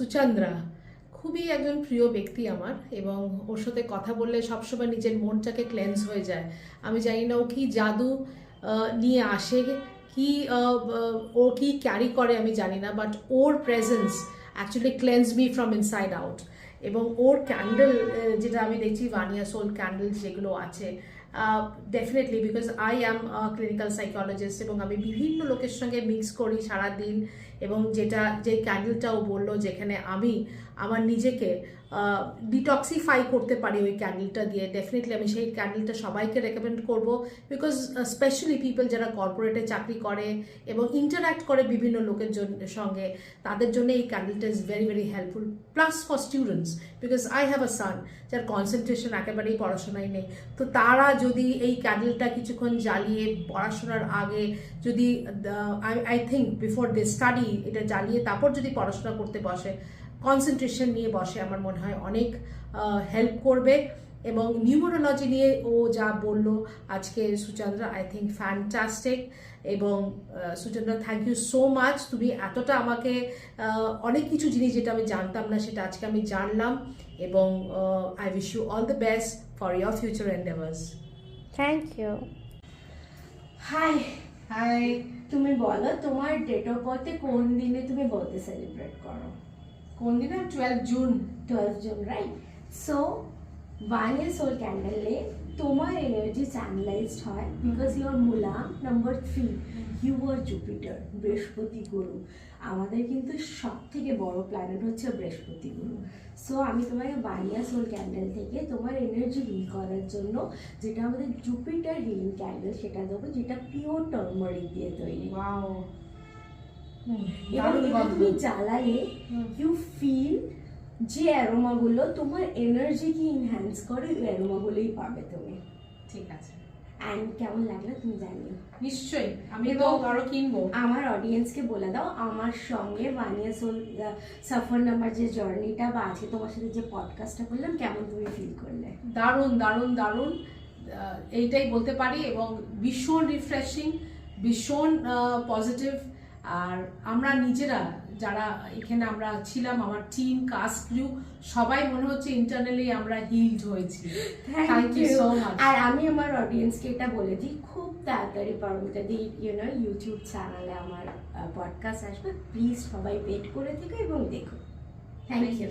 সুচন্দ্রা খুবই একজন প্রিয় ব্যক্তি আমার, এবং ওর সাথে কথা বললে সবসময় নিজের মনটাকে ক্লেন্স হয়ে যায়। আমি জানি না ও কি জাদু নিয়ে আসে, কি ও কি ক্যারি করে আমি জানি না, but or presence actually cleanse me from inside out. এবং ওর ক্যান্ডেল যেটা আমি দেখছি, ভানিয়া সোল ক্যান্ডেল যেগুলো আছে, definitely because I am clinical psychologist এবং আমি বিভিন্ন লোকের সঙ্গে মিক্স করি সারাদিন। এবং যে ক্যান্ডেলটা ও বললো, যেখানে আমি আমার নিজেকে ডিটক্সিফাই করতে পারি ওই ক্যান্ডেলটা দিয়ে, ডেফিনেটলি আমি সেই ক্যান্ডেলটা সবাইকে রেকমেন্ড করব। বিকজ স্পেশালি পিপল যারা কর্পোরেটে চাকরি করে এবং ইন্টারাক্ট করে বিভিন্ন লোকের সঙ্গে, তাদের জন্য এই ক্যান্ডেলটা is very very helpful. Plus for students, because I have a son যার কনসেন্ট্রেশন একেবারেই পড়াশোনায় নেই, তো তারা যদি এই ক্যান্ডেলটা কিছুক্ষণ জ্বালিয়ে পড়াশোনার আগে, যদি I think before they study, এটা জ্বালিয়ে তারপর যদি পড়াশোনা করতে বসে, কনসেন্ট্রেশন নিয়ে বসে, আমার মনে হয় অনেক হেল্প করবে। এবং নিউমোরোলজি নিয়ে ও যা বললো আজকে সুচন্দ্রা, আই থিঙ্ক ফ্যান্টাস্টিক। এবং Suchandra, thank you so much. তুমি এতটা আমাকে অনেক কিছু জিনিস যেটা আমি জানতাম না, সেটা আজকে আমি জানলাম। এবং I wish you all the best for your future endeavours. Thank you. Hi, hi. তুমি বলো তোমার ডেট অফ বার্থে কোন দিনে তুমি বার্থডে সেলিব্রেট করো? কোন দিনে? 12 জুন। 12 June, right? সো ভানিয়া সোল ক্যান্ডেলে তোমার এনার্জি চ্যানেলাইজড হয় বিকজ ইউর মূলা নাম্বার 3, ইউ আর জুপিটার, বৃহস্পতি গুরু। আমাদের কিন্তু সব থেকে বড় প্ল্যানেট হচ্ছে বৃহস্পতি গুরু। সো আমি তোমাকে ভানিয়া সোল ক্যান্ডেল থেকে তোমার এনার্জি হিল করার জন্য, যেটা আমাদের জুপিটার হিলিং ক্যান্ডেল, সেটা দেবো, যেটা পিওর টার্মারিক দিয়ে তৈরি। ওয়াও। এবং এটা তুমি জ্বালালে ইউ ফিল যে অ্যারোমাগুলো তোমার এনার্জিকে ইনহ্যান্স করে, ওই অ্যারোমাগুলোই পাবে তুমি। ঠিক আছে। অ্যান্ড কেমন লাগলো তুমি জানিও। নিশ্চয়ই, আমি তো আরো কিনবো। আমার অডিয়েন্সকে বলে দাও, আমার সঙ্গে ভানিয়া সোল সাফার নাম্বার যে জার্নিটা বা আছে তোমার সাথে যে পডকাস্টটা করলাম, কেমন তুমি ফিল করলে? দারুণ দারুণ দারুণ, এইটাই বলতে পারি। এবং ভীষণ রিফ্রেশিং, ভীষণ পজিটিভ। আর আমরা নিজেরা যারা এখানে আমরা ছিলাম, আমার টিম, কাস্ট, ক্রিউ, সবাই মনে হচ্ছে ইন্টারনালি আমরা হিলড হয়েছি। Thank you so much. আর আমি আমার অডিয়েন্সকে এটা বলে দিই, খুব তাড়াতাড়ি পারমিতা দি ইউটিউব চ্যানেলে আমার পডকাস্ট আসবে। প্লিজ সবাই ওয়েট করে থেকো এবং দেখো। Thank you.